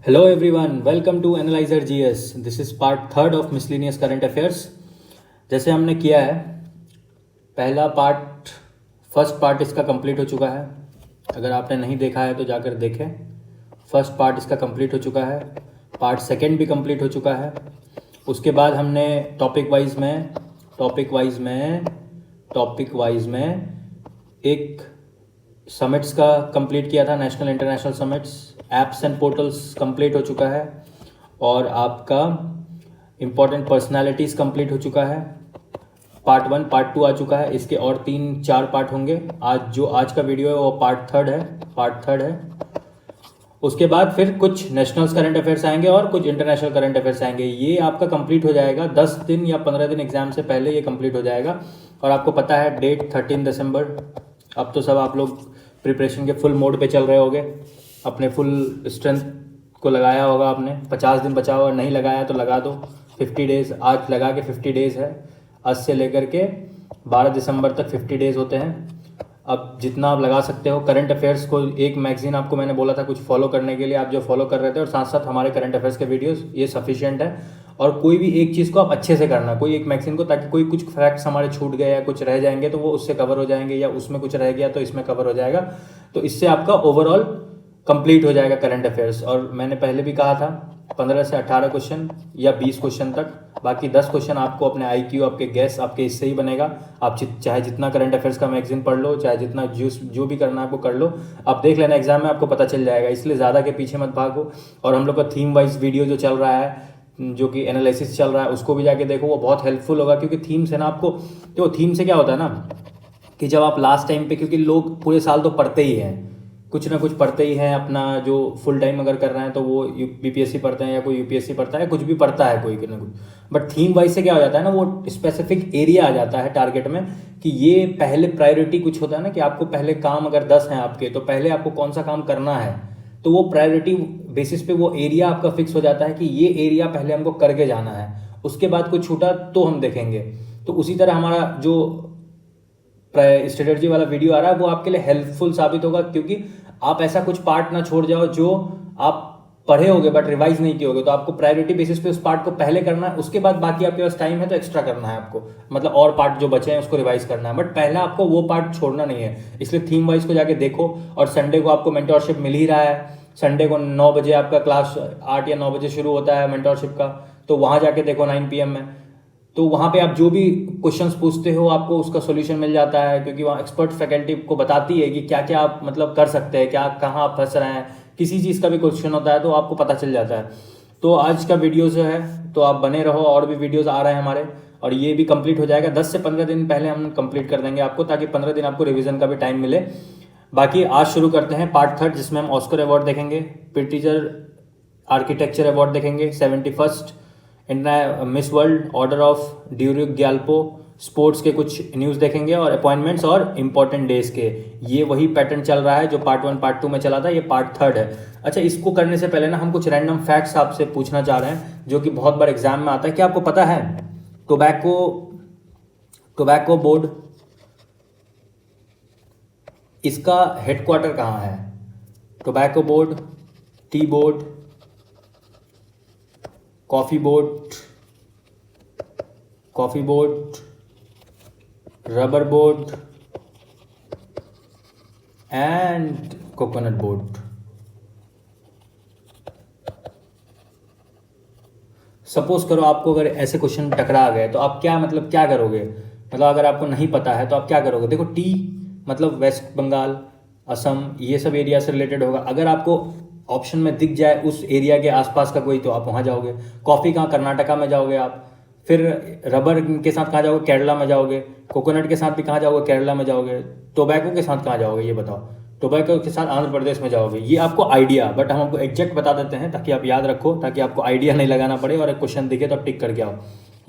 Hello everyone, welcome to Analyzer GS. This is part third of Miscellaneous Current Affairs. जैसे हमने किया है पहला पार्ट, फर्स्ट पार्ट इसका कंप्लीट हो चुका है. अगर आपने नहीं देखा है तो जाकर देखें. फर्स्ट पार्ट इसका कंप्लीट हो चुका है. पार्ट सेकंड भी कंप्लीट हो चुका है. उसके बाद हमने टॉपिक वाइज में एक समिट्स का कंप्लीट किया था, national international summits. Apps and portals complete हो चुका है और आपका इम्पोर्टेंट पर्सनालिटीज़ कंप्लीट हो चुका है. पार्ट 1 पार्ट 2 आ चुका है. इसके और 3-4 पार्ट होंगे. आज का वीडियो है वो पार्ट थर्ड है. उसके बाद फिर कुछ नेशनल करंट अफेयर्स आएंगे और कुछ इंटरनेशनल करंट अफेयर्स आएंगे. ये आपका कंप्लीट हो जाएगा 10 दिन या 15 दिन एग्जाम से पहले ये कंप्लीट हो जाएगा. और आपको पता है डेट 13 दिसंबर. अब तो सब आप लोग प्रिपरेशन के फुल मोड पे चल रहे होगे. अपने फुल स्ट्रेंथ को लगाया होगा आपने. 50 दिन बचा हुआ, नहीं लगाया तो लगा दो. 50 डेज़ आज लगा के 50 डेज़ है. आज से लेकर के 12 दिसंबर तक 50 डेज़ होते हैं. अब जितना आप लगा सकते हो करंट अफेयर्स को, एक मैगजीन आपको मैंने बोला था कुछ फॉलो करने के लिए, आप जो फॉलो कर रहे थे, और साथ साथ हमारे करंट अफेयर्स के वीडियोस, ये सफिशिएंट है. और कोई भी एक चीज़ को आप अच्छे से करना, कोई एक मैगजीन को, ताकि कोई कुछ फैक्ट्स हमारे छूट गए या कुछ रह जाएंगे तो वो उससे कवर हो जाएंगे, या उसमें कुछ रह गया तो इसमें कवर हो जाएगा. तो इससे आपका ओवरऑल कंप्लीट हो जाएगा करंट अफेयर्स. और मैंने पहले भी कहा था 15 से 18 क्वेश्चन या 20 क्वेश्चन तक. बाकी 10 क्वेश्चन आपको अपने IQ, आपके गैस, आपके इससे ही बनेगा. आप चाहे जितना करंट अफेयर्स का मैगजीन पढ़ लो, चाहे जितना जो भी करना है आपको कर लो. आप देख लेना, एग्जाम में आपको पता चल जाएगा. इसलिए ज़्यादा के पीछे मत भागो. और हम लोग का थीम वाइज वीडियो जो चल रहा है, जो कि एनालिसिस चल रहा है, उसको भी जाके देखो. वो बहुत हेल्पफुल होगा, क्योंकि थीम से ना आपको, तो थीम से क्या होता है ना कि जब आप लास्ट टाइम पे, क्योंकि लोग पूरे साल तो पढ़ते ही हैं, कुछ ना कुछ पढ़ते ही हैं. अपना जो फुल टाइम अगर कर रहे हैं तो वो BPSC पढ़ते हैं, या कोई UPSC पढ़ता है, कुछ भी पढ़ता है कोई ना कुछ. बट थीम वाइज से क्या हो जाता है ना, वो स्पेसिफिक एरिया आ जाता है टारगेट में, कि ये पहले प्रायोरिटी कुछ होता है ना, कि आपको पहले काम अगर 10 हैं आपके, तो पहले आपको कौन सा काम करना है. तो वो प्रायोरिटी बेसिस पे वो एरिया आपका फिक्स हो जाता है कि ये एरिया पहले हमको करके जाना है. उसके बाद कुछ छूटा तो हम देखेंगे. तो उसी तरह हमारा जो स्ट्रेटजी वाला वीडियो आ रहा है वो आपके लिए हेल्पफुल साबित होगा, क्योंकि आप ऐसा कुछ पार्ट ना छोड़ जाओ जो आप पढ़े होगे बट रिवाइज नहीं किए होगे. तो आपको प्रायोरिटी बेसिस पे उस पार्ट को पहले करना है. उसके बाद बाकी आपके पास टाइम है तो एक्स्ट्रा करना है आपको, मतलब और पार्ट जो बचे हैं उसको रिवाइज करना है. बट पहले आपको वो पार्ट छोड़ना नहीं है. इसलिए थीम वाइज को जाके देखो. और संडे को आपको मेंटोरशिप मिल ही रहा है. संडे को 9 बजे आपका क्लास, 8 या 9 बजे शुरू होता है मेंटोरशिप का. तो वहाँ जाके देखो 9 PM में. तो वहाँ पे आप जो भी क्वेश्चंस पूछते हो आपको उसका सॉल्यूशन मिल जाता है, क्योंकि वहाँ एक्सपर्ट फैकल्टी को बताती है कि क्या क्या आप मतलब कर सकते हैं, क्या कहाँ आप फंस रहे हैं. किसी चीज़ का भी क्वेश्चन होता है तो आपको पता चल जाता है. तो आज का वीडियो जो है, तो आप बने रहो, और भी वीडियोस आ रहे हैं हमारे. और ये भी कंप्लीट हो जाएगा 10 से 15 दिन पहले हम कंप्लीट कर देंगे आपको, ताकि 15 दिन आपको रिविजन का भी टाइम मिले. बाकी आज शुरू करते हैं पार्ट थर्ड, जिसमें हम ऑस्कर अवार्ड देखेंगे, प्रीटीजर आर्किटेक्चर अवार्ड देखेंगे, 71st Miss World order of Druk Gyalpo, sports के कुछ न्यूज़ देखेंगे, और अपॉइंटमेंट्स और इंपॉर्टेंट डेज के. ये वही पैटर्न चल रहा है जो पार्ट 1 पार्ट 2 में चला था, ये पार्ट थर्ड है. अच्छा, इसको करने से पहले ना हम कुछ रैंडम फैक्ट्स आपसे पूछना चाह रहे हैं, जो कि बहुत बार एग्जाम में आता है. क्या आपको पता है टोबैको बोर्ड, इसका हेडक्वार्टर कहाँ है? Tobacco board, tea board, coffee board, rubber board and coconut board. Suppose करो आपको अगर ऐसे क्वेश्चन टकरा गए तो आप क्या करोगे? मतलब अगर आपको नहीं पता है तो आप क्या करोगे? देखो, टी मतलब वेस्ट बंगाल, असम, ये सब एरिया से रिलेटेड होगा. अगर आपको ऑप्शन में दिख जाए उस एरिया के आसपास का कोई, तो आप वहाँ जाओगे. कॉफ़ी कहाँ? कर्नाटका में जाओगे आप. फिर रबर के साथ कहाँ जाओगे? केरला में जाओगे. कोकोनट के साथ भी कहाँ जाओगे? केरला में जाओगे. टोबैको के साथ कहाँ जाओगे? ये बताओ. टोबैको के साथ आंध्र प्रदेश में जाओगे. ये आपको आइडिया, बट हम आपको एग्जैक्ट बता देते हैं ताकि आप याद रखो, ताकि आपको आइडिया नहीं लगाना पड़े, और एक क्वेश्चन दिखे तो आप टिक करके आओ.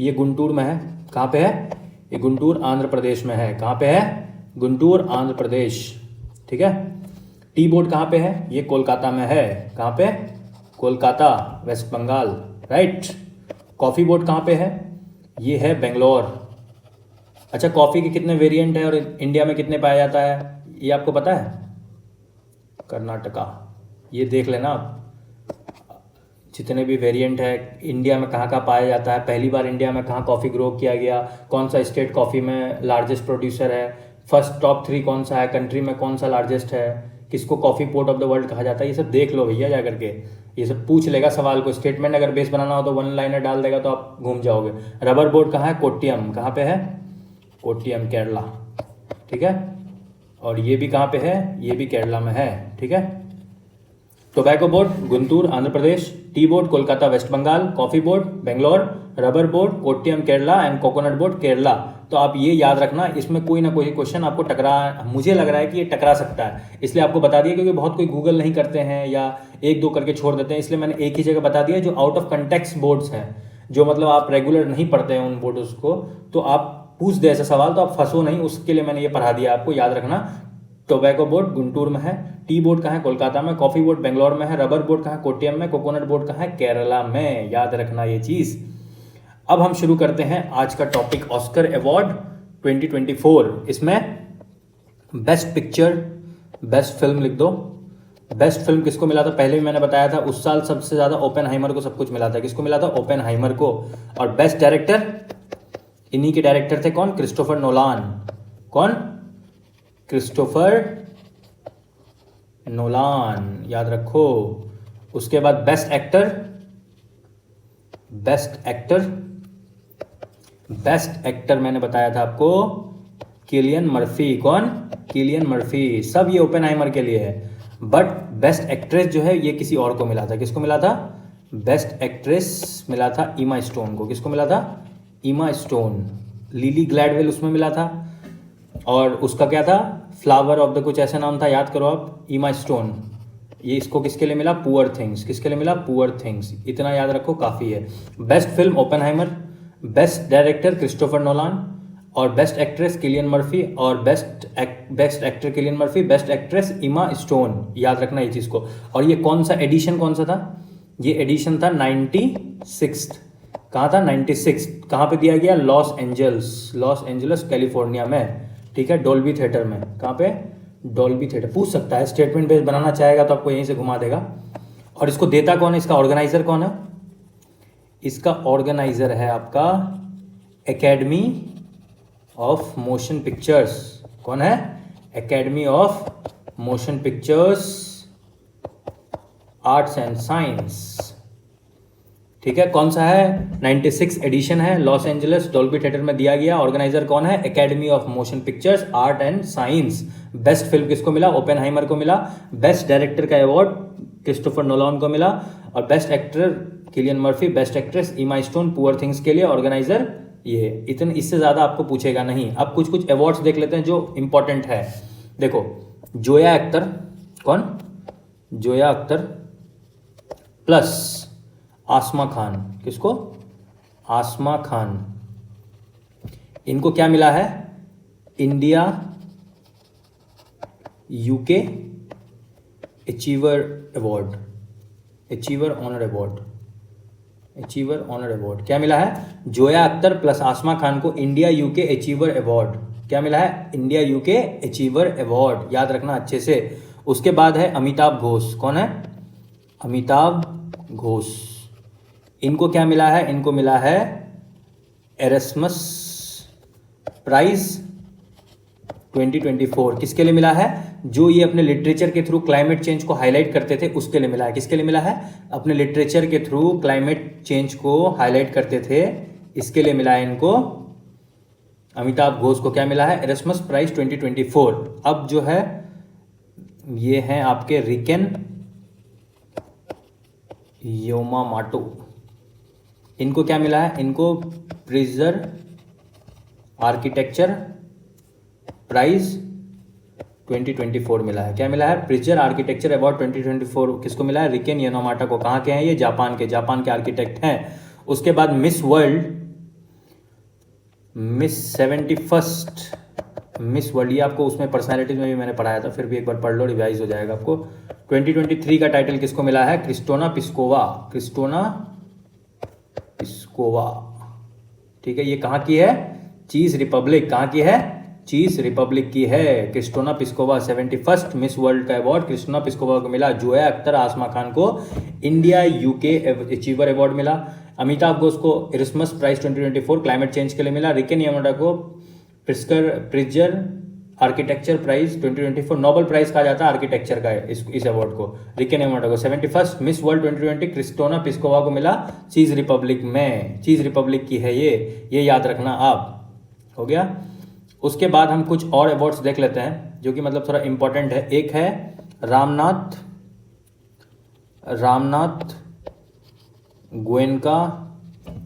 ये गुंटूर में है. कहाँ पे है? ये गुंटूर आंध्र प्रदेश में है. कहाँ पे है? गुंटूर आंध्र प्रदेश. ठीक है. टी बोर्ड कहाँ पे है? ये कोलकाता में है. कहाँ पे? Kolkata, waste Bengal. Right. Coffee board कहाँ पे है? ये है बेंगलोर. अच्छा, कॉफ़ी के कितने वेरिएंट है और इंडिया में कितने पाया जाता है, ये आपको पता है? कर्नाटका. ये देख लेना आप. जितने भी वेरिएंट है, इंडिया में कहाँ कहाँ पाया जाता है, पहली बार इंडिया में कहाँ कॉफ़ी ग्रो किया गया, कौन सा स्टेट कॉफ़ी में लार्जेस्ट प्रोड्यूसर है, फर्स्ट टॉप 3 कौन सा है, कंट्री में कौन सा लार्जेस्ट है, किसको coffee port of the world कहा जाता है, ये सब देख लो भैया जा करके। ये सब पूछ लेगा सवाल को, स्टेटमेंट अगर बेस बनाना हो तो 1 लाइनर डाल देगा तो आप घूम जाओगे। रबर बोर्ड कहाँ है, कोट्टियम, कहाँ पे है, कोट्टियम केरला, ठीक है। और ये भी कहाँ पे है, ये भी केरला में है, ठीक है। Tobacco board Guntur Andhra Pradesh, tea board Kolkata waste Bengal, coffee board Bangalore, rubber board Kottayam Kerala and coconut board Kerala. तो आप ये याद रखना, इसमें कोई ना कोई क्वेश्चन आपको मुझे लग रहा है कि ये टकरा सकता है, इसलिए आपको बता दिया, क्योंकि बहुत कोई गूगल नहीं करते हैं या 1-2 करके छोड़ देते हैं, इसलिए मैंने एक ही जगह बता दिया। जो आउट ऑफ कंटेक्स्ट बोर्ड्स हैं, जो मतलब आप रेगुलर नहीं पढ़ते हैं उन बोर्ड्स को, तो आप पूछ दे ऐसा सवाल तो आप फंसो नहीं, उसके लिए मैंने ये पढ़ा दिया आपको, याद रखना। टोबैको बोर्ड गुंटूर में है, टी बोर्ड कहाँ है, कोलकाता में, कॉफी बोर्ड बेंगलोर में है, रबर बोर्ड कहाँ है, कोट्टियम में, कोकोनट बोर्ड कहाँ है, केरला में, याद रखना ये चीज़। अब हम शुरू करते हैं आज का टॉपिक, ऑस्कर अवार्ड 2024। इसमें बेस्ट पिक्चर, बेस्ट फिल्म लिख दो। बेस्ट फिल्म किसको मिला था, पहले भी मैंने बताया था, उस साल सबसे ज़्यादा ओपेनहाइमर को सब कुछ मिला था। किसको मिला था, ओपेनहाइमर को। और बेस्ट डायरेक्टर, इन्हीं के डायरेक्टर थे कौन, क्रिस्टोफर नोलान। कौन, क्रिस्टोफर नोलान, याद रखो। उसके बाद best actor, best actor, best actor मैंने बताया था आपको किलियन मर्फी। कौन, किलियन मर्फी। सब ये ओपेनहाइमर के लिए है, बट बेस्ट एक्ट्रेस जो है ये किसी और को मिला था। किसको मिला था, बेस्ट एक्ट्रेस मिला था ईमा स्टोन को। किसको मिला था, ईमा स्टोन। लिली ग्लैडवेल उसमें मिला था, और उसका क्या था, फ्लावर ऑफ द कुछ ऐसा नाम था, याद करो आप, ईमा स्टोन। ये इसको किसके लिए मिला, पुअर थिंग्स। किसके लिए मिला, पुअर थिंग्स। इतना याद रखो काफ़ी है। Best film Oppenheimer, best director Christopher Nolan, और बेस्ट एक्ट्रेस किलियन मर्फी, और best actor Cillian Murphy, best actress ईमा स्टोन। याद रखना ये चीज़ को। और ये कौन सा एडिशन, कौन सा था, ये एडिशन था 96। कहाँ था, 96। कहाँ पे दिया गया, लॉस एंजल्स कैलिफोर्निया में, ठीक है, डोल्बी थिएटर में। कहाँ पे, डोल्बी थिएटर। पूछ सकता है, स्टेटमेंट बेस बनाना चाहेगा तो आपको यहीं से घुमा देगा। और इसको देता कौन है, इसका ऑर्गेनाइजर कौन है, इसका ऑर्गेनाइजर है आपका एकेडमी ऑफ मोशन पिक्चर्स। कौन है, academy of motion pictures arts and science, ठीक है। कौन सा है, 96 एडिशन है, लॉस एंजलिस डोल्बी थिएटर में दिया गया। ऑर्गेनाइजर कौन है, academy of motion pictures art and science. Best film किसको मिला, ओपेनहाइमर को मिला। बेस्ट डायरेक्टर का अवार्ड क्रिस्टोफर नोलान को मिला, और best actor Cillian Murphy, best actress ईमा स्टोन, पुअर थिंग्स के लिए ऑर्गेनाइजर ये। इतने, इससे ज़्यादा आपको पूछेगा नहीं। अब कुछ कुछ अवार्ड्स देख लेते हैं जो इंपॉर्टेंट है। देखो, जोया अख्तर, कौन, जोया अख्तर प्लस आसमा खान। किसको, आसमा खान। इनको क्या मिला है, India UK achiever award, achiever honour award, achiever honour award. क्या मिला है, जोया अख्तर प्लस आसमा खान को इंडिया यूके अचीवर अवार्ड। क्या मिला है, इंडिया यूके अचीवर अवार्ड। याद रखना अच्छे से। उसके बाद है अमिताभ घोष। कौन है, अमिताभ घोष। इनको क्या मिला है, इनको मिला है एरस्मस प्राइज 2024। किसके लिए मिला है, जो ये अपने लिटरेचर के थ्रू क्लाइमेट चेंज को हाईलाइट करते थे उसके लिए मिला है। किसके लिए मिला है, अपने लिटरेचर के थ्रू क्लाइमेट चेंज को हाईलाइट करते थे, इसके लिए मिला है इनको। अमिताभ घोष को क्या मिला है, एरस्मस प्राइज 2024। अब जो है ये हैं आपके रिकेन योमामाटो। इनको क्या मिला है, इनको प्रिजर आर्किटेक्चर प्राइज 2024 मिला है। क्या मिला है, प्रिजर आर्किटेक्चर अवार्ड 2024 किसको मिला है, रिकेन योमामाटा को। कहाँ के हैं ये, जापान के आर्किटेक्ट हैं। उसके बाद miss world, miss 71st Miss world, ये आपको उसमें पर्सनालिटीज में भी मैंने पढ़ाया था, फिर भी एक बार पढ़ लो, रिवाइज हो जाएगा आपको। 2023 का टाइटल किसको मिला है, क्रिस्टोना पिस्कोवा, क्रिस्टोना पिस्कोवा, ठीक है। ये कहाँ की है, चीज रिपब्लिक। कहाँ की है, चीज रिपब्लिक की है। क्रिस्टोना पिस्कोवा 71st मिस वर्ल्ड का अवार्ड क्रिस्टोना पिस्कोवा को मिला। जोया अख्तर आसमा खान को इंडिया यूके अचीवर अवार्ड मिला। अमिताभ घोष को एरिस्मस प्राइज 2024 क्लाइमेट चेंज के लिए मिला। रिकेन यामाडा को Pritzker architecture prize 2024 Nobel prize कहा जाता है आर्किटेक्चर का इस अवार्ड को। रिकेन यामाडा को 71st मिस वर्ल्ड 2020 क्रिस्टोना पिस्कोवा को मिला चीज रिपब्लिक में। चीज रिपब्लिक की है ये याद रखना आप। हो गया। उसके बाद हम कुछ और अवार्ड्स देख लेते हैं जो कि मतलब थोड़ा इंपॉर्टेंट है। एक है रामनाथ गोयनका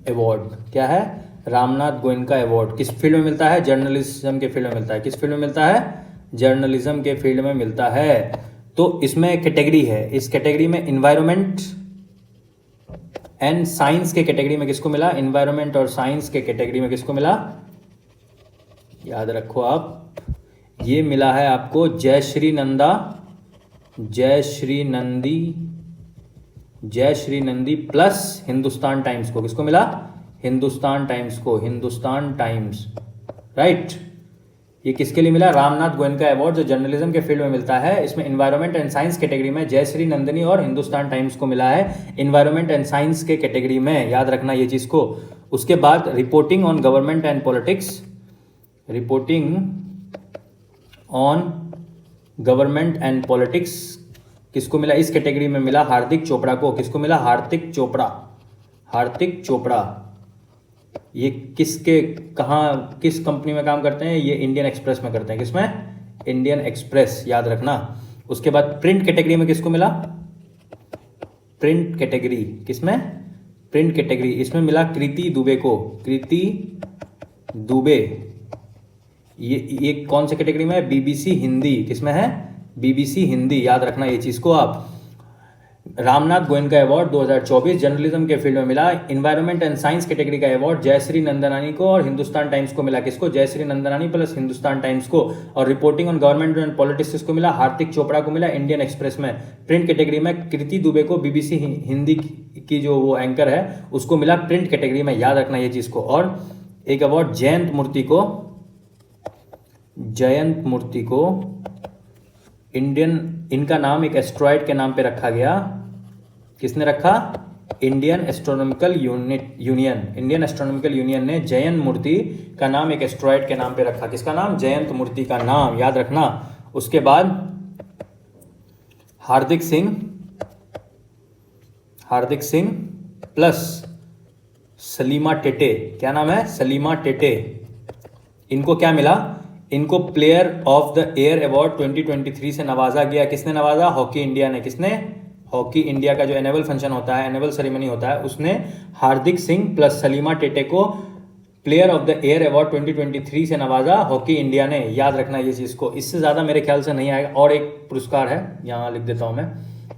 अवार्ड। क्या है? रामनाथ गोयनका अवार्ड किस फील्ड में मिलता है? जर्नलिज्म के फील्ड में मिलता है। किस फील्ड में मिलता है? जर्नलिज्म के फील्ड में मिलता है। तो इसमें कैटेगरी है, इस कैटेगरी में इन्वायरमेंट एंड साइंस के कैटेगरी में किसको मिला? इन्वायरमेंट और साइंस के कैटेगरी में किसको मिला? याद रखो आप, ये मिला है आपको जयश्री नंदी प्लस हिंदुस्तान टाइम्स को। किसको मिला? हिंदुस्तान टाइम्स को। Hindustan times, right. ये किसके लिए मिला? रामनाथ गोयनका अवार्ड जो जर्नलिज्म के फील्ड में मिलता है। इसमें इन्वायरमेंट एंड साइंस कैटेगरी में जयश्री नंदिनी और हिंदुस्तान टाइम्स को मिला है इन्वायरमेंट एंड साइंस के कैटेगरी में। याद रखना ये चीज को। उसके बाद reporting on government and politics, reporting on government and politics किसको मिला? इस कैटेगरी में मिला हार्दिक चोपड़ा को। किसको मिला? हार्दिक चोपड़ा। ये किस कंपनी में काम करते हैं? ये इंडियन एक्सप्रेस में करते हैं। किसमें? इंडियन एक्सप्रेस, याद रखना। उसके बाद प्रिंट कैटेगरी में किसको मिला? प्रिंट कैटेगरी, किसमें? प्रिंट कैटेगरी, इसमें मिला कृति दुबे को। कृति दुबे, ये कौन से कैटेगरी में है? बीबीसी हिंदी। किसमें है? बीबीसी हिंदी, याद रखना ये चीज को आप। रामनाथ गोयनका अवार्ड 2024 जर्नलिज्म के फील्ड में मिला। इन्वायरमेंट एंड साइंस कैटेगरी का अवार्ड जयश्री नंदनानी को और हिंदुस्तान टाइम्स को मिला। किसको? जयश्री नंदनानी प्लस हिंदुस्तान टाइम्स को। और reporting on government and politics किसको मिला? हार्दिक चोपड़ा को मिला इंडियन एक्सप्रेस में। प्रिंट कैटेगरी में कृति दुबे को, बीबीसी हिंदी की जो वो एंकर है उसको मिला प्रिंट कैटेगरी में, याद रखना ये चीज को। और एक अवार्ड जयंत मूर्ति को इनका नाम एक एस्ट्रॉयड के नाम पे रखा गया। किसने रखा? इंडियन एस्ट्रोनॉमिकल यूनियन ने जयंत मूर्ति का नाम एक एस्ट्रॉयड के नाम पे रखा। किसका नाम? जयंत मूर्ति का नाम, याद रखना। उसके बाद हार्दिक सिंह प्लस सलीमा टेटे। क्या नाम है? सलीमा टेटे। इनको क्या मिला? इनको player of the year award 2023 से नवाजा गया। किसने नवाजा? हॉकी इंडिया ने। किसने? हॉकी इंडिया का जो एनुअल फंक्शन होता है, एनुअल सेरेमनी होता है, उसने हार्दिक सिंह प्लस सलीमा टेटे को player of the year award 2023 से नवाजा हॉकी इंडिया ने, याद रखना ये चीज को। इससे ज्यादा मेरे ख्याल से नहीं आएगा। और एक पुरस्कार है, यहाँ लिख देता हूं मैं।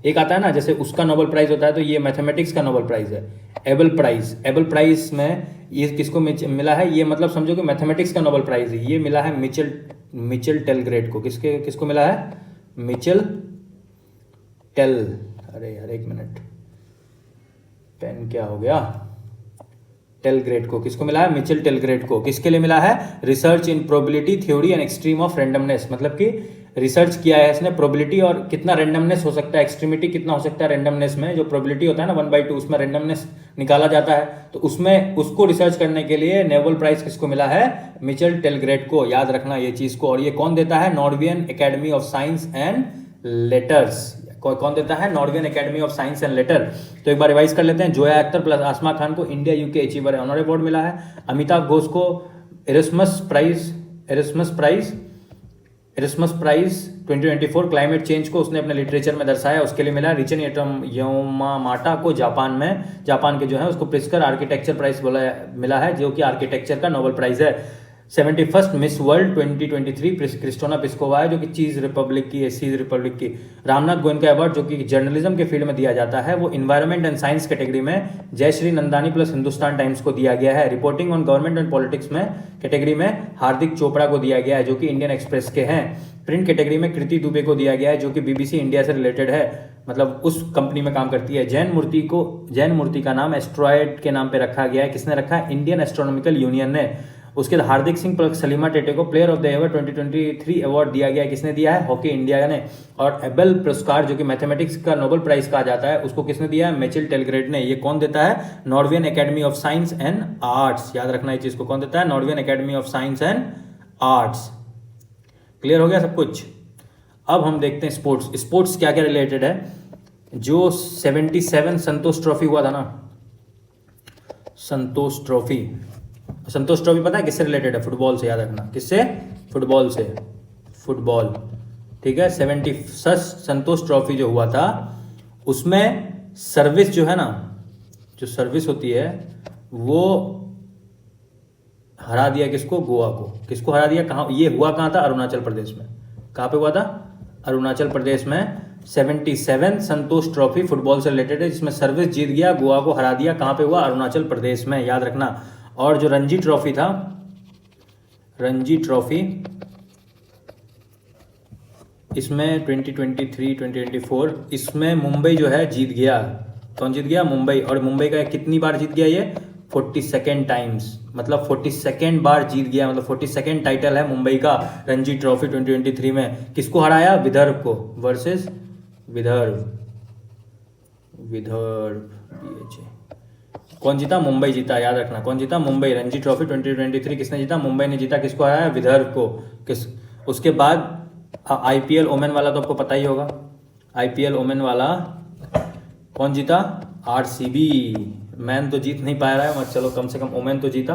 एक आता है ना, जैसे उसका नोबेल प्राइज होता है, तो ये मैथमेटिक्स का नोबेल प्राइज है, एबल प्राइज में ये किसको मिला है? ये मतलब समझो कि मैथमेटिक्स का नोबेल प्राइज है। ये मिला है मिचेल टेलग्रेट को। किसको मिला है? अरे यार एक मिनट, पेन क्या हो गया? टेलग्रेट को। किसको मिला है? मिचेल टेलग्रेट को। किसके लिए मिला है? Research in probability theory and extreme of randomness. मतलब कि रिसर्च किया है इसने प्रोबेबिलिटी और कितना रैंडमनेस हो सकता है, एक्सट्रीमिटी कितना हो सकता है रैंडमनेस में। जो प्रोबेबिलिटी होता है ना 1/2, उसमें रैंडमनेस निकाला जाता है, तो उसमें उसको रिसर्च करने के लिए नोबेल प्राइज किसको मिला है? मिचेल टेलग्रेट को, याद रखना ये चीज को। और ये कौन देता है? Norwegian academy of science and letters. कौन देता है? Norwegian academy of science and letter. तो एक बार रिवाइज कर लेते हैं। जोया अख्तर प्लस आसमा खान को India UK achiever honour award मिला है। अमिताभ घोष को एरिस्मस प्राइज 2024 क्लाइमेट चेंज को उसने अपने लिटरेचर में दर्शाया, उसके लिए मिला। रिचन यामामाटा को जापान के जो है उसको प्रिस्कर आर्किटेक्चर प्राइज मिला है, जो कि आर्किटेक्चर का नोबेल प्राइज है। 71st मिस वर्ल्ड 2023 क्रिस्टोना पिस्कोवा है, जो कि चीज रिपब्लिक की। रामनाथ गोयनका अवार्ड जो कि जर्नलिज्म के फील्ड में दिया जाता है, वो इन्वायरमेंट एंड साइंस कैटेगरी में जयश्री नंदानी प्लस हिंदुस्तान टाइम्स को दिया गया है। Reporting on government and politics में कैटेगरी में हार्दिक चोपड़ा को दिया गया है, जो कि इंडियन एक्सप्रेस के हैं। प्रिंट कैटेगरी में कृति दुबे को दिया गया है, जो कि बीबीसी इंडिया से रिलेटेड है, मतलब उस कंपनी में काम करती है। जैन मूर्ति का नाम एस्ट्रॉयड के नाम पे रखा गया है। किसने रखा है? इंडियन एस्ट्रोनॉमिकल यूनियन ने। उसके बाद हार्दिक सिंह सलीमा टेटे को player of the year 2023 award दिया गया। किसने दिया है? हॉकी इंडिया ने। और एबेल पुरस्कार जो कि मैथमेटिक्स का नोबेल प्राइज कहा जाता है, उसको किसने दिया है? मिचेल टेलग्रेड ने। ये कौन देता है? Norwegian academy of science and arts. याद रखना ये चीज को, कौन देता है? Norwegian academy of science and arts. Clear हो गया सब कुछ? अब हम देखते हैं स्पोर्ट्स। स्पोर्ट्स क्या क्या रिलेटेड है। जो 77 संतोष ट्रॉफी हुआ था ना, संतोष ट्रॉफी पता है किससे रिलेटेड है? फुटबॉल से। याद रखना, किससे? फुटबॉल से। फुटबॉल, ठीक है। 71 संतोष ट्रॉफी जो हुआ था, उसमें सर्विस जो है ना, जो सर्विस होती है वो हरा दिया किसको? गोवा को। किसको हरा दिया? कहाँ ये हुआ? कहाँ था? अरुणाचल प्रदेश में। कहाँ पे हुआ था? अरुणाचल प्रदेश में। 77 संतोष ट्रॉफी फुटबॉल से रिलेटेड है, जिसमें सर्विस जीत गया, गोवा को हरा दिया। कहाँ पे हुआ? अरुणाचल प्रदेश में। याद रखना। और जो रणजी ट्रॉफी था, रणजी ट्रॉफी, इसमें 2023 2024 इसमें मुंबई जो है जीत गया। कौन जीत गया? मुंबई। और मुंबई का कितनी बार जीत गया ये? 42 टाइम्स, मतलब 42 बार जीत गया, मतलब 42 टाइटल है मुंबई का रणजी ट्रॉफी 2023 में। किसको हराया? विदर्भ को। वर्सेस विदर्भ। कौन जीता? मुंबई जीता। याद रखना, कौन जीता? मुंबई। रणजी ट्रॉफी 2023 किसने जीता? मुंबई ने जीता। किसको हराया? विदर्भ को। उसके बाद आईपीएल ओमेन वाला तो आपको पता ही होगा। आईपीएल ओमेन वाला कौन जीता? आरसीबी। मैन तो जीत नहीं पा रहा है, मत चलो कम से कम ओमेन तो जीता।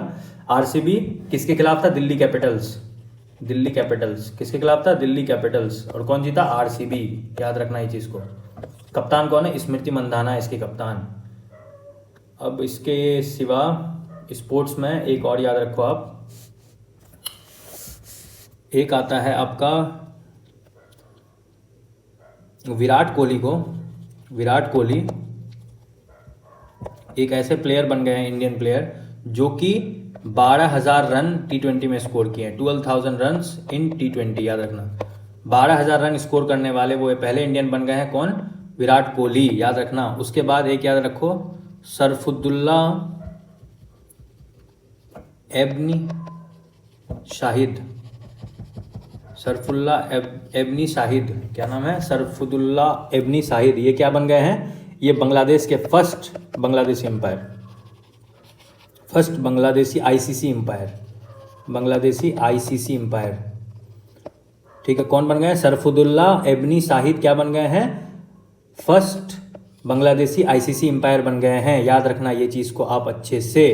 आरसीबी किसके खिलाफ था? दिल्ली कैपिटल्स। दिल्ली कैपिटल्स किसके खिलाफ था? दिल्ली कैपिटल्स। और कौन जीता? आरसीबी। याद रखना ये चीज को। कप्तान कौन है? स्मृति मंधाना है इसकी कप्तान। अब इसके सिवा स्पोर्ट्स में एक और याद रखो आप, एक आता है आपका विराट कोहली को। विराट कोहली एक ऐसे प्लेयर बन गए हैं, इंडियन प्लेयर, जो कि 12,000 रन T20 में स्कोर किए हैं। 12,000 रन इन T20। याद रखना, 12,000 रन स्कोर करने वाले वो पहले इंडियन बन गए हैं। कौन? विराट कोहली। याद रखना। उसके बाद एक याद रखो, सरफुद्दुल्ला एबनी शाहिद। सरफुल्ला एबनी शाहिद, क्या नाम है? सरफुद्दुल्ला एबनी शाहिद। ये क्या बन गए हैं? ये बांग्लादेश के first Bangladeshi umpire, first Bangladeshi ICC umpire, Bangladeshi ICC umpire. ठीक है, कौन बन गए हैं? सरफुद्दुल्ला एबनी शाहिद क्या बन गए हैं? फर्स्ट बांग्लादेशी आईसीसी एम्पायर बन गए हैं। याद रखना ये चीज़ को आप अच्छे से।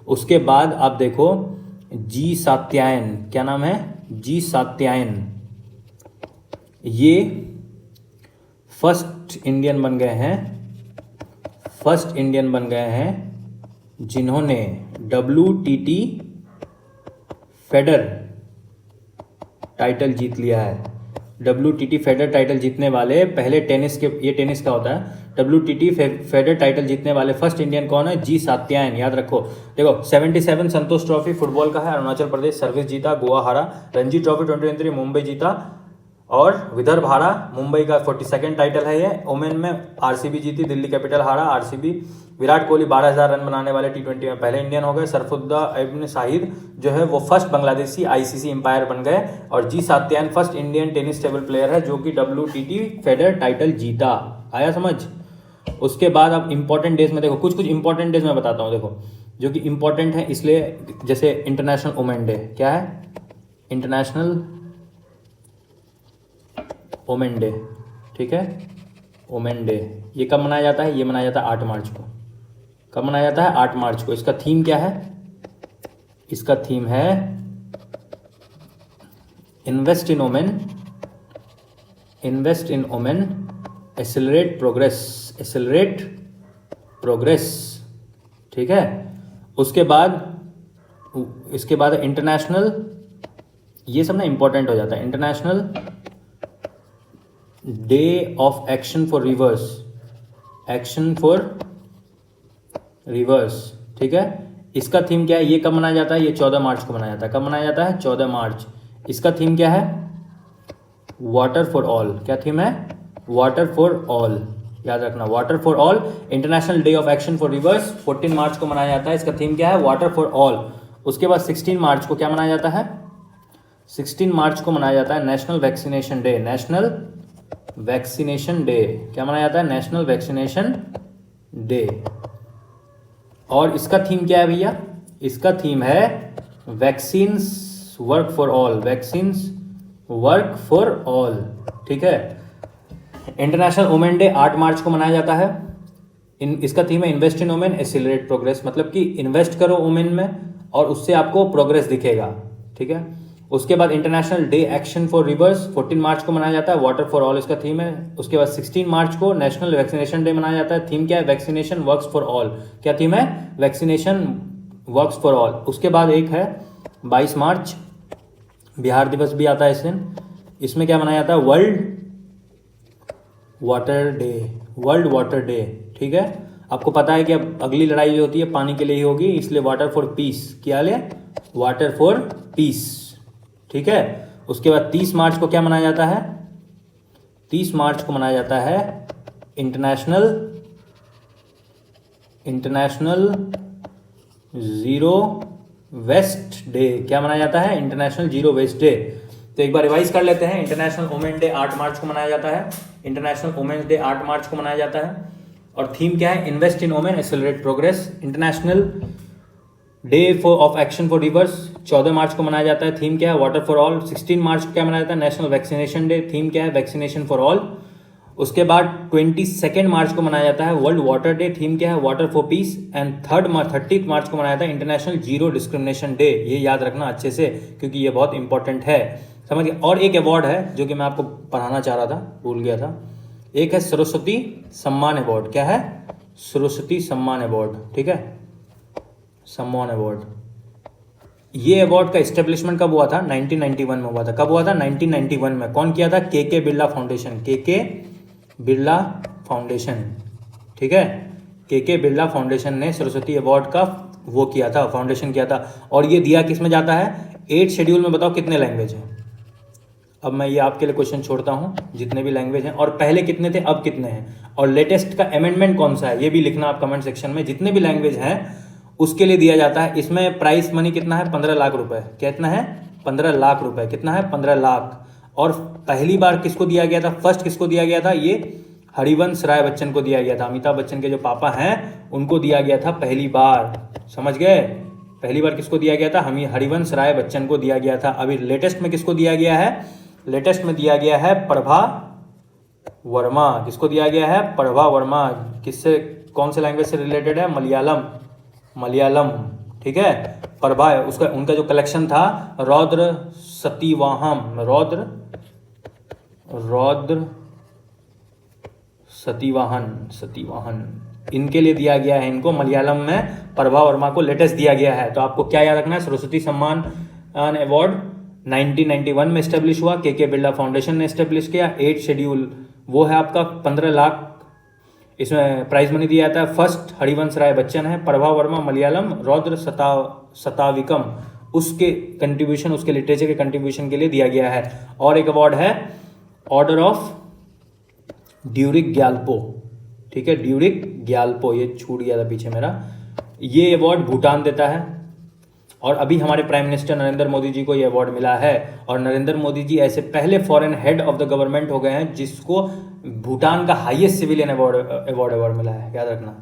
उसके बाद आप देखो जी सात्यायन, क्या नाम है? जी सात्यायन। ये फर्स्ट इंडियन बन गए हैं, फर्स्ट इंडियन बन गए हैं जिन्होंने WTT फेडर टाइटल जीत लिया है। WTT फेडर टाइटल जीतने वाले पहले टेनिस के, ये टेनिस का होता है, WTT फेडर टाइटल जीतने वाले फर्स्ट इंडियन कौन है? जी सात्यायन। याद रखो। देखो 77 संतोष ट्रॉफी फुटबॉल का है, अरुणाचल प्रदेश सर्विस जीता, गोवा हारा। रणजी ट्रॉफी 2023 मुंबई जीता और विदर्भ हारा। मुंबई का 42 टाइटल है ये। ओमेन में आरसीबी जीती, दिल्ली कैपिटल हारा आरसीबी। विराट कोहली 12,000 रन बनाने वाले T20 में पहले इंडियन हो गए। सरफुद्दा इब्न शाहिद जो है वो फर्स्ट बांग्लादेशी आईसीसी एम्पायर बन गए। और G Sathiyan first Indian tennis table player है जो कि WTT फेडर टाइटल जीता। आया समझ? उसके बाद अब इंपॉर्टेंट डेज में देखो, कुछ कुछ इंपॉर्टेंट डेज में बताता हूँ, देखो जो कि इंपॉर्टेंट है इसलिए। जैसे इंटरनेशनल वुमेन डे, क्या है? इंटरनेशनल वुमेन डे, ठीक है, वुमेन डे। ये कब मनाया जाता है? ये मनाया जाता है 8 मार्च को। कब मनाया जाता है? 8 मार्च को। इसका थीम क्या है? इसका थीम है invest in women, invest in women, accelerate progress, accelerate progress, ठीक है। उसके बाद इसके बाद इंटरनेशनल, ये सब ना इंपॉर्टेंट हो जाता है। International day of action for reverse, action for reverse, ठीक है। इसका थीम क्या है? ये कब मनाया जाता है? ये 14 मार्च को मनाया जाता है। कब मनाया जाता है? 14 मार्च। इसका थीम क्या है? Water for all. क्या थीम है? Water for all. याद रखना, water for all. International day of action for reverse 14 मार्च को मनाया जाता है। इसका थीम क्या है? Water for all. उसके बाद 16 मार्च को क्या मनाया जाता है? 16 मार्च को मनाया जाता है national vaccination day. National vaccination day क्या मनाया जाता है? National vaccination day. और इसका थीम क्या है भैया? इसका थीम है vaccines work for all. Vaccines work for all, ठीक है। इंटरनेशनल वुमेन डे 8 मार्च को मनाया जाता है। इसका थीम है invest in women accelerate progress, मतलब कि इन्वेस्ट करो वुमेन में और उससे आपको प्रोग्रेस दिखेगा, ठीक है। उसके बाद international day action for reverse 14 मार्च को मनाया जाता है। वाटर फॉर ऑल इसका थीम है। उसके बाद 16 मार्च को नेशनल वैक्सीनेशन डे मनाया जाता है। थीम क्या है? Vaccination works for all. क्या थीम है? Vaccination works for all. उसके बाद एक है 22 मार्च, बिहार दिवस भी आता है इस दिन। इसमें क्या मनाया जाता है? World water day. World water day, ठीक है। आपको पता है कि अब अगली लड़ाई जो होती है पानी के लिए ही होगी, इसलिए वाटर फॉर पीस, क्या ले? वाटर फॉर पीस, ठीक है। उसके बाद 30 मार्च को क्या मनाया जाता है? 30 मार्च को मनाया जाता है इंटरनेशनल जीरो वेस्ट डे। क्या मनाया जाता है? International zero waste day. तो एक बार रिवाइज कर लेते हैं। इंटरनेशनल वुमेन डे 8 मार्च को मनाया जाता है। इंटरनेशनल वुमेन्स डे 8 मार्च को मनाया जाता है और थीम क्या है? Invest in women accelerate progress. International day of action for reverse 14 मार्च को मनाया जाता है। थीम क्या है? Water for all. 16 मार्च को क्या मनाया जाता है? National vaccination day. थीम क्या है? Vaccination for all. उसके बाद 22 मार्च को मनाया जाता है वर्ल्ड वाटर डे। थीम क्या है? Water for piece. एंड 30 मार्च को मनाया जाता है इंटरनेशनल जीरो डिस्क्रिमिनेशन डे। ये याद रखना अच्छे से क्योंकि ये बहुत इंपॉर्टेंट है, समझ गए। और एक अवार्ड है जो कि मैं आपको पढ़ाना चाह रहा था, भूल गया था। एक है सरस्वती सम्मान अवार्ड। क्या है? सरस्वती सम्मान अवार्ड, ठीक है। सम्मान अवार्ड, ये अवार्ड का एस्टेब्लिशमेंट कब हुआ था? 1991 में हुआ था। कब हुआ था? 1991 में। कौन किया था? के बिरला फाउंडेशन। के बिरला फाउंडेशन, ठीक है। के बिरला फाउंडेशन ने सरस्वती अवार्ड का वो किया था, फाउंडेशन किया था। और ये दिया किस में जाता है? 8 शेड्यूल में। बताओ कितने लैंग्वेज हैं? अब मैं ये आपके लिए क्वेश्चन छोड़ता हूँ, जितने भी लैंग्वेज हैं। और पहले कितने थे, अब कितने हैं, और लेटेस्ट का अमेंडमेंट कौन सा है, ये भी लिखना आप कमेंट सेक्शन में। जितने भी लैंग्वेज हैं उसके लिए दिया जाता है। इसमें प्राइस मनी कितना है? 15 लाख रुपए। कितना है? 15 लाख रुपए। कितना है? 15 लाख। और पहली बार किसको दिया गया था? फर्स्ट किसको दिया गया था? ये हरिवंश राय बच्चन को दिया गया था। अमिताभ बच्चन के जो पापा हैं उनको दिया गया था पहली बार, समझ गए। पहली बार किसको दिया गया था? हमें हरिवंश राय बच्चन को दिया गया था। अभी लेटेस्ट में किसको दिया गया है? लेटेस्ट में दिया गया है प्रभा वर्मा। किसको दिया गया है? प्रभा वर्मा। किससे, कौन से लैंग्वेज से रिलेटेड है? मलयालम, ठीक है। प्रभा उसका, उनका जो कलेक्शन था रौद्र सतीवाहन, रौद्र सतीवाहन, इनके लिए दिया गया है। इनको मलयालम में प्रभा वर्मा को लेटेस्ट दिया गया है। तो आपको क्या याद रखना है? सरस्वती सम्मान अवार्ड 1991 में एस्टेब्लिश हुआ, के बिरला फाउंडेशन ने एस्टेब्लिश किया। 8 शेड्यूल वो है आपका, 15 लाख इसमें प्राइज मनी दिया जाता है। फर्स्ट हरिवंश राय बच्चन है, प्रभा वर्मा मलयालम, रौद्र सताविकम उसके कंट्रीब्यूशन, उसके लिटरेचर के कंट्रीब्यूशन के लिए दिया गया है। और एक अवार्ड है ऑर्डर ऑफ ड्यूरिक ग्याल्पो, ठीक है। ड्यूरिक ग्याल्पो, ये छूट गया था पीछे मेरा। ये अवार्ड भूटान देता है और अभी हमारे प्राइम मिनिस्टर नरेंद्र मोदी जी को ये अवार्ड मिला है। और नरेंद्र मोदी जी ऐसे पहले foreign head of the government हो गए हैं जिसको भूटान का हाईएस्ट सिविलियन अवार्ड मिला है, याद रखना।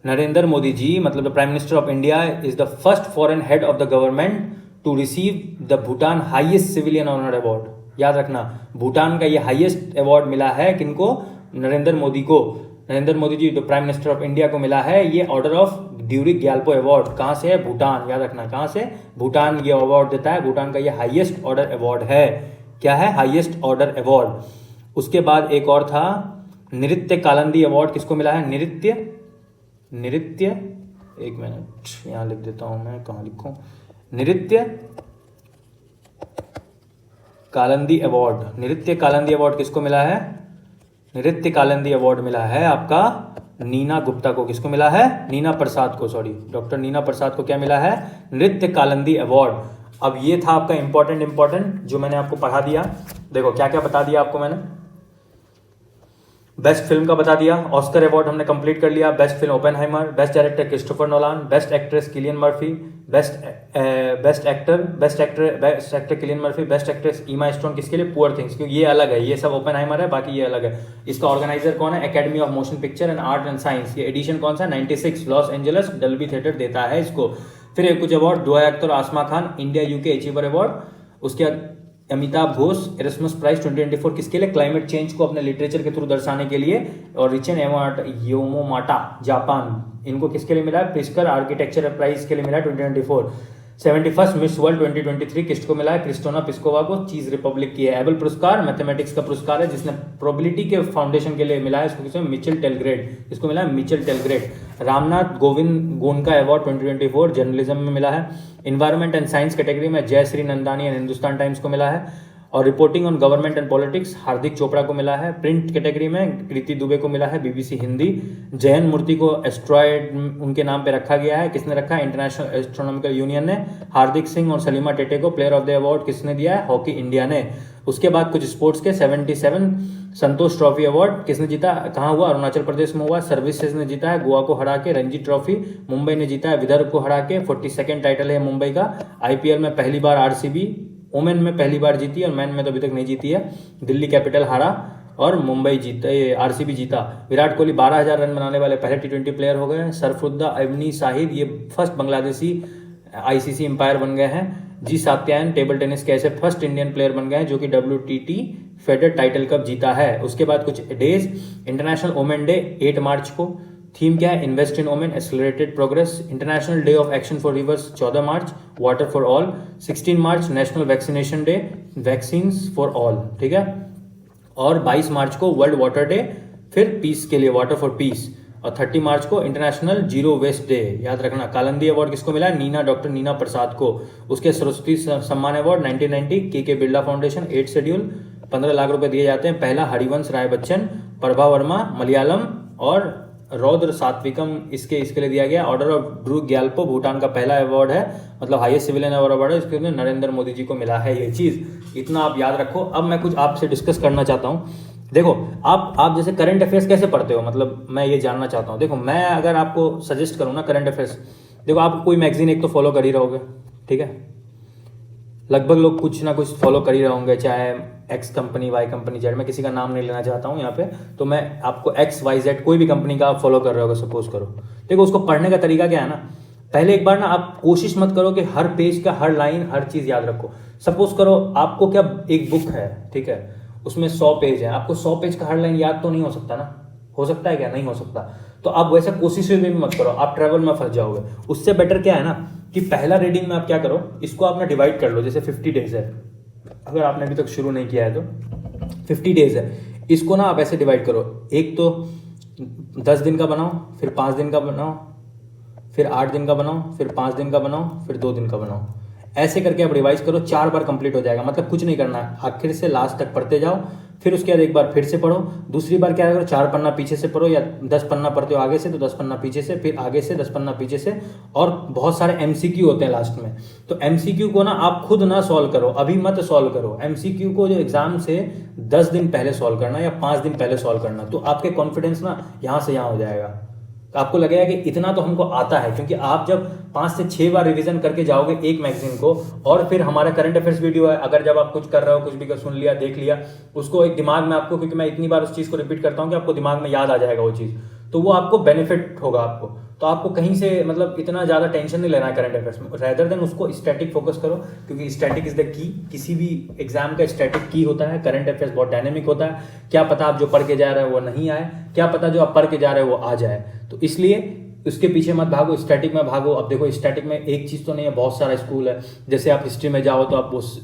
नरेंद्र मोदी जी मतलब the prime minister of India is the first foreign head of the government to receive the Bhutan highest civilian honour award, याद रखना। भूटान का ये हाईएस्ट अवार्ड मिला है किनको? नरेंद्र मोदी को। Narendra Modi ji the prime minister of India को मिला है ये order of Druk Gyalpo award. कहाँ से है? भूटान, याद रखना। कहाँ से? भूटान ये अवार्ड देता है। भूटान का ये हाईएस्ट ऑर्डर अवार्ड है। क्या है? Highest order award. उसके बाद एक और था नृत्य कालंदी अवार्ड। किसको मिला है? नृत्य, एक मिनट यहाँ लिख देता हूँ मैं, कहाँ लिखूँ? नृत्य कालंदी अवार्ड। नृत्य कालंदी अवार्ड किसको मिला है? नृत्य कालंदी अवार्ड मिला है आपका नीना गुप्ता को। किसको मिला है? नीना प्रसाद को, सॉरी, डॉक्टर नीना प्रसाद को क्या मिला है? नृत्य कालंदी अवार्ड। अब ये था आपका इंपॉर्टेंट जो मैंने आपको पढ़ा दिया। देखो क्या क्या बता दिया आपको मैंने। बेस्ट फिल्म का बता दिया, ऑस्कर अवार्ड हमने कंप्लीट कर लिया। Best film Oppenheimer, best director Christopher Nolan, best actress Cillian Murphy, best actor Cillian Murphy, best actress ईमा स्टोन, किसके लिए? पुअर थिंग्स, क्योंकि ये अलग है, ये सब ओपेनहाइमर है, बाकी ये अलग है। इसका ऑर्गेनाइजर कौन है? Academy of motion picture and art and science. ये एडिशन कौन सा? 96, लॉस एंजल्स डल्बी थिएटर देता है इसको। फिर एक कुछ award, Dua Akhtar, Asma Khan, India UK achiever award. उसके बाद अमिताभ घोष एरस्मस प्राइज 2024, किसके लिए? क्लाइमेट चेंज को अपने लिटरेचर के थ्रू दर्शाने के लिए। और रिचन योमोमाटा जापान, इनको किसके लिए मिला है? प्रिस्कर आर्किटेक्चर प्राइज के लिए मिला है 2024। 71st मिस वर्ल्ड 2023 किसको मिला है? क्रिस्टोना पिस्कोवा को, चीज रिपब्लिक की है। एबल पुरस्कार मैथमेटिक्स का पुरस्कार है, जिसने प्रोबेबिलिटी के फाउंडेशन के लिए मिला है, इसको किसको? मिचेल टेलग्रेड, इसको मिला है Michelle Telgrade. Ramnath Govind Goenka award 2024 journalism में मिला है। इन्वायरमेंट एंड साइंस कैटेगरी में जयश्री नंदानी एंड हिंदुस्तान टाइम्स को मिला है। और reporting on government and politics Hardik Chopra को मिला है। प्रिंट कैटेगरी में कृति दुबे को मिला है, बीबीसी हिंदी। जयन मूर्ति को एस्ट्रॉयड उनके नाम पे रखा गया है, किसने रखा है? इंटरनेशनल एस्ट्रोनॉमिकल यूनियन ने। हार्दिक सिंह और सलीमा टेटे को प्लेयर ऑफ द अवार्ड किसने दिया है? हॉकी इंडिया ने। उसके बाद कुछ स्पोर्ट्स के 77 संतोष ट्रॉफी अवार्ड किसने जीता? कहाँ हुआ? अरुणाचल प्रदेश में हुआ। सर्विसेज ने जीता है गोवा को हरा के। रणजी ट्रॉफी मुंबई ने जीता है विदर्भ को हरा के, 42nd टाइटल है मुंबई का। आईपीएल में पहली बार आरसीबी वुमेन में पहली बार जीती है, और मैन में तो अभी तक नहीं जीती है। दिल्ली कैपिटल हारा और मुंबई जीता, आरसीबी जीता। विराट कोहली 12,000 रन बनाने वाले पहले T20 प्लेयर हो गए हैं। सरफुद्दा अवनी साहिद, ये फर्स्ट बांग्लादेशी आईसीसी एम्पायर बन गए हैं। जी सात्यायन टेबल टेनिस के ऐसे फर्स्ट इंडियन प्लेयर बन गए हैं जो कि WTT फेडर टाइटल कप जीता है। उसके बाद कुछ डेज, इंटरनेशनल वुमेन डे 8 मार्च को। थीम क्या है? Invest in women, accelerated progress. International day of action for reverse 14 March, water for all. 16 March national vaccination day, vaccines for all, ठीक है। और 22 मार्च को वर्ल्ड वाटर डे, फिर पीस के लिए वाटर फॉर पीस। और 30 मार्च को इंटरनेशनल जीरो वेस्ट डे, याद रखना। कालंदी अवार्ड किसको मिला? डॉक्टर नीना प्रसाद को। उसके सरस्वती सम्मान अवार्ड 1990 के बिरला फाउंडेशन। 8 शेड्यूल 15 लाख रुपए दिए जाते हैं। पहला हरिवंश राय बच्चन, प्रभा वर्मा मलयालम, और रौद्र सात्विकम इसके लिए दिया गया। Order of Drew Gyalpo Bhutan का पहला अवार्ड है, मतलब हाईएस्ट सिविलियन अवार्ड है, इसके लिए नरेंद्र मोदी जी को मिला है ये चीज़। इतना आप याद रखो। अब मैं कुछ आपसे डिस्कस करना चाहता हूँ। देखो आप जैसे करंट अफेयर्स कैसे पढ़ते हो, मतलब मैं ये जानना चाहता हूँ। देखो मैं अगर आपको सजेस्ट करूँ ना करंट अफेयर्स, देखो आप कोई मैगजीन एक तो फॉलो कर ही रहोगे, ठीक है। लगभग लोग कुछ ना कुछ फॉलो कर ही रहे होंगे, चाहे X company, Y company, Z, मैं किसी का नाम नहीं लेना चाहता हूँ यहाँ पे। तो मैं आपको XYZ कोई भी कंपनी का आप फॉलो कर रहे होगे सपोज करो। देखो उसको पढ़ने का तरीका क्या है ना, पहले एक बार ना आप कोशिश मत करो कि हर पेज का हर लाइन हर चीज़ याद रखो। सपोज करो आपको क्या एक बुक है, ठीक है, उसमें 100 पेज है, आपको 100 पेज का हर लाइन याद तो नहीं हो सकता ना, हो सकता है क्या? नहीं हो सकता। तो आप वैसे कोशिश में भी मत करो, आप ट्रैवल में फंस जाओगे। उससे बेटर क्या है ना कि पहला रीडिंग में आप क्या करो, इसको आप ना डिवाइड कर लो। जैसे 50 डेज है, अगर आपने अभी तक शुरू नहीं किया है तो 50 डेज है, इसको ना आप ऐसे डिवाइड करो। एक तो 10 दिन का बनाओ, फिर 5 दिन का बनाओ, फिर 8 दिन का बनाओ, फिर 5 दिन का बनाओ, फिर 2 दिन का बनाओ। ऐसे करके आप रिवाइज करो, 4 बार कंप्लीट हो जाएगा। मतलब कुछ नहीं करना है, आखिर से लास्ट तक पढ़ते जाओ। फिर उसके बाद एक बार फिर से पढ़ो, दूसरी बार क्या करो, 4 पन्ना पीछे से पढ़ो, या 10 पन्ना पढ़ते हो आगे से तो 10 पन्ना पीछे से, फिर आगे से 10 पन्ना पीछे से। और बहुत सारे MCQ होते हैं लास्ट में, तो MCQ को ना आप खुद ना सॉल्व करो, अभी मत सॉल्व करो। MCQ को जो एग्जाम से 10 दिन पहले सॉल्व करना या 5 दिन पहले सॉल्व करना, तो आपके कॉन्फिडेंस ना यहाँ से यहाँ हो जाएगा। आपको लगेगा कि इतना तो हमको आता है, क्योंकि आप जब 5 से 6 बार रिवीजन करके जाओगे एक मैगजीन को, और फिर हमारा करंट अफेयर्स वीडियो है, अगर जब आप कुछ कर रहे हो, कुछ भी सुन लिया, देख लिया, उसको एक दिमाग में आपको, क्योंकि मैं इतनी बार उस चीज़ को रिपीट करता हूँ कि आपको दिमाग में याद आ जाएगा वो चीज़, तो वो आपको बेनिफिट होगा आपको। तो आपको कहीं से मतलब इतना ज़्यादा टेंशन नहीं लेना है करंट अफेयर्स में, रेदर देन उसको स्टैटिक फोकस करो, क्योंकि स्टैटिक इज द की। किसी भी एग्जाम का स्टैटिक की होता है। करंट अफेयर्स बहुत डायनेमिक होता है, क्या पता आप जो पढ़ के जा रहे हो वो नहीं आए, क्या पता जो आप पढ़ के जा रहे हो वो आ जाए। तो इसलिए उसके पीछे मत भागो, स्टैटिक में भागो। अब देखो स्टैटिक में एक चीज़ तो नहीं है, बहुत सारा स्कूल है। जैसे आप हिस्ट्री में जाओ तो आप उस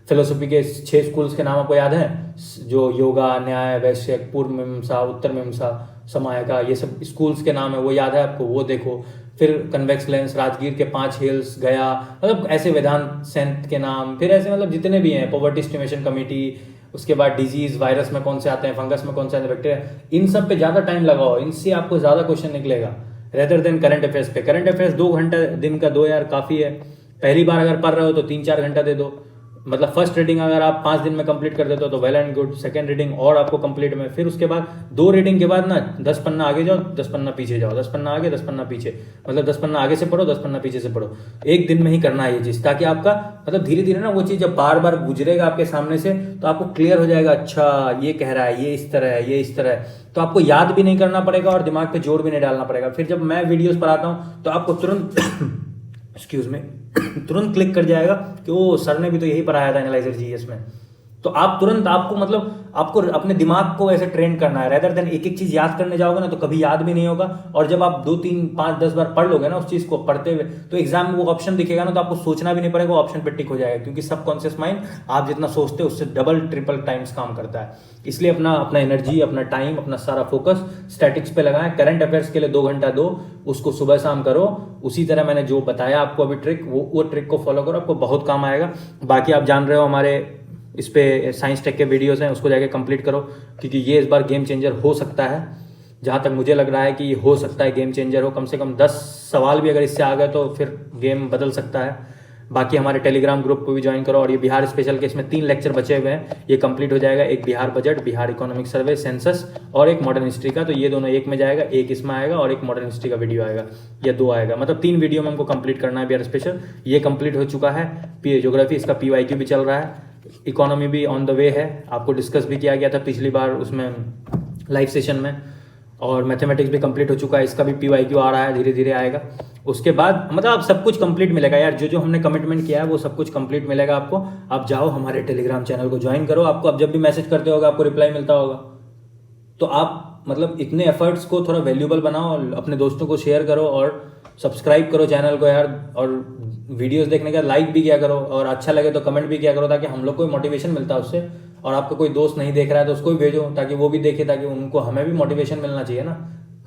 फिलोसफी के 6 स्कूल्स के नाम आपको याद हैं, जो योगा, न्याय, वैश्यक, पूर्व मीमांसा, उत्तर मीमांसा, समायका, ये सब स्कूल्स के नाम है, वो याद है आपको, वो देखो। फिर कन्वेक्स लेंस, राजगीर के 5 हिल्स, गया, मतलब ऐसे वेदांत सेंट के नाम, फिर ऐसे मतलब जितने भी हैं, पॉवर्टी एस्टिमेशन कमेटी, उसके बाद डिजीज, वायरस में कौन से आते हैं, फंगस में कौन से आते हैं, बैक्टीरिया, इन सब पे ज़्यादा टाइम लगाओ, इनसे आपको ज़्यादा क्वेश्चन निकलेगा रेदर देन करंट अफेयर्स पे। करंट अफेयर्स 2 घंटा दिन का दो यार काफ़ी है। पहली बार अगर पढ़ रहे हो तो 3-4 घंटा दे दो, मतलब फर्स्ट रीडिंग अगर आप 5 दिन में कंप्लीट कर देते हो तो well and good, second reading और आपको कंप्लीट में, फिर उसके बाद 2 रीडिंग के बाद ना 10 पन्ना आगे जाओ, 10 पन्ना पीछे जाओ, 10 पन्ना आगे 10 पन्ना पीछे, मतलब 10 पन्ना आगे से पढ़ो 10 पन्ना पीछे से पढ़ो। एक दिन में ही करना है ये चीज़, ताकि आपका मतलब धीरे धीरे ना वो चीज़ जब बार बार गुजरेगा आपके सामने से तो आपको क्लियर हो जाएगा, अच्छा ये कह रहा है, ये इस तरह है, ये इस तरह है, तो आपको याद भी नहीं करना पड़ेगा और दिमाग पे जोर भी नहीं डालना पड़ेगा। फिर जब मैं वीडियोस पर आता हूँ तो आपको तुरंत एक्सक्यूज में तुरंत क्लिक कर जाएगा कि वो सर ने भी तो यही पढ़ाया था एनालाइजर जीएस में। तो आप तुरंत, आपको मतलब आपको अपने दिमाग को ऐसे ट्रेन करना है, रेदर देन एक एक चीज याद करने जाओगे ना तो कभी याद भी नहीं होगा। और जब आप 2 3 5 10 बार पढ़ लोगे ना उस चीज को पढ़ते हुए, तो एग्जाम में वो ऑप्शन दिखेगा ना तो आपको सोचना भी नहीं पड़ेगा, वो ऑप्शन पे टिक हो जाएगा। क्योंकि सबकॉन्शियस माइंड आप जितना सोचते हो उससे डबल ट्रिपल टाइम्स काम करता है। इसलिए अपना अपना एनर्जी, अपना टाइम, अपना सारा फोकस स्टैटिक्स पे लगाएं। करंट अफेयर्स के लिए 2 घंटा दो, उसको सुबह शाम करो। उसी तरह मैंने जो बताया आपको अभी ट्रिक, वो ट्रिक को फॉलो करो, आपको बहुत काम आएगा। बाकी आप जान रहे हो हमारे इस पे साइंस टेक के वीडियोस हैं, उसको जाके कंप्लीट करो, क्योंकि ये इस बार गेम चेंजर हो सकता है। जहाँ तक मुझे लग रहा है कि ये हो सकता है गेम चेंजर हो, कम से कम 10 सवाल भी अगर इससे आ गए तो फिर गेम बदल सकता है। बाकी हमारे टेलीग्राम ग्रुप को भी ज्वाइन करो। और ये बिहार स्पेशल के इसमें 3 लेक्चर बचे हुए हैं, ये कंप्लीट हो जाएगा। एक Bihar budget, Bihar economic survey, census और एक मॉडर्न हिस्ट्री का, तो ये दोनों एक में जाएगा, एक इसमें आएगा और एक मॉडर्न हिस्ट्री का वीडियो आएगा, या 2 आएगा। मतलब 3 वीडियो में हमको कंप्लीट करना है बिहार स्पेशल। ये कंप्लीट हो चुका है। ज्योग्राफी इसका PYQ भी चल रहा है, इकोनॉमी भी ऑन द वे है, आपको डिस्कस भी किया गया था पिछली बार उसमें लाइव सेशन में। और मैथमेटिक्स भी कंप्लीट हो चुका है, इसका भी PYQ आ रहा है, धीरे धीरे आएगा। उसके बाद मतलब आप सब कुछ कंप्लीट मिलेगा यार, जो जो हमने कमिटमेंट किया है वो सब कुछ कंप्लीट मिलेगा आपको। आप जाओ हमारे टेलीग्राम चैनल को ज्वाइन करो, आपको अब जब भी मैसेज करते होगा आपको रिप्लाई मिलता होगा। तो आप मतलब इतने एफर्ट्स को थोड़ा वैल्यूबल बनाओ, अपने दोस्तों को शेयर करो और सब्सक्राइब करो चैनल को यार। और वीडियोस देखने का लाइक भी किया करो, और अच्छा लगे तो कमेंट भी किया करो, ताकि हम लोग को मोटिवेशन मिलता है उससे। और आपका कोई दोस्त नहीं देख रहा है तो उसको भी भेजो, ताकि वो भी देखे, ताकि उनको, हमें भी मोटिवेशन मिलना चाहिए ना।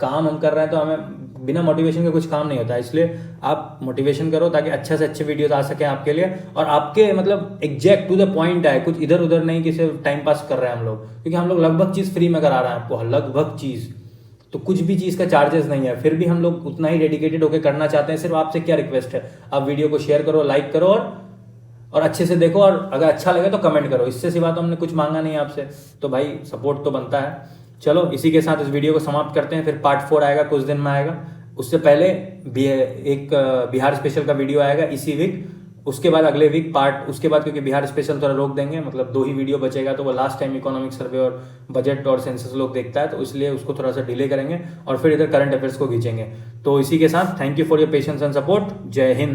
काम हम कर रहे हैं तो हमें बिना मोटिवेशन के कुछ काम नहीं होता है। इसलिए आप मोटिवेशन करो ताकि अच्छे से अच्छे वीडियोस आ सके आपके लिए, और आपके मतलब एग्जैक्ट टू द पॉइंट है, कुछ इधर उधर नहीं कि सिर्फ टाइम पास कर रहे हैं हम लोग। क्योंकि हम लोग लगभग चीज़ फ्री में करा रहे हैं आपको, लगभग चीज़, तो कुछ भी चीज़ का चार्जेस नहीं है। फिर भी हम लोग उतना ही डेडिकेटेड होकर करना चाहते हैं। सिर्फ आपसे क्या रिक्वेस्ट है, आप वीडियो को शेयर करो, लाइक करो और अच्छे से देखो, और अगर अच्छा लगे तो कमेंट करो। इससे सिवा तो हमने कुछ मांगा नहीं आपसे, तो भाई सपोर्ट तो बनता है। चलो इसी के साथ इस वीडियो को समाप्त करते हैं। फिर पार्ट 4 आएगा, कुछ दिन में आएगा। उससे पहले एक बिहार स्पेशल का वीडियो आएगा इसी वीक। उसके बाद अगले वीक पार्ट, उसके बाद क्योंकि बिहार स्पेशल थोड़ा रोक देंगे, मतलब 2 ही वीडियो बचेगा, तो वो लास्ट टाइम इकोनॉमिक सर्वे और बजट और सेंसस लोग देखता है, तो इसलिए उसको थोड़ा सा डिले करेंगे और फिर इधर करंट अफेयर्स को खींचेंगे। तो इसी के साथ thank you for your patience and support. जय हिंद।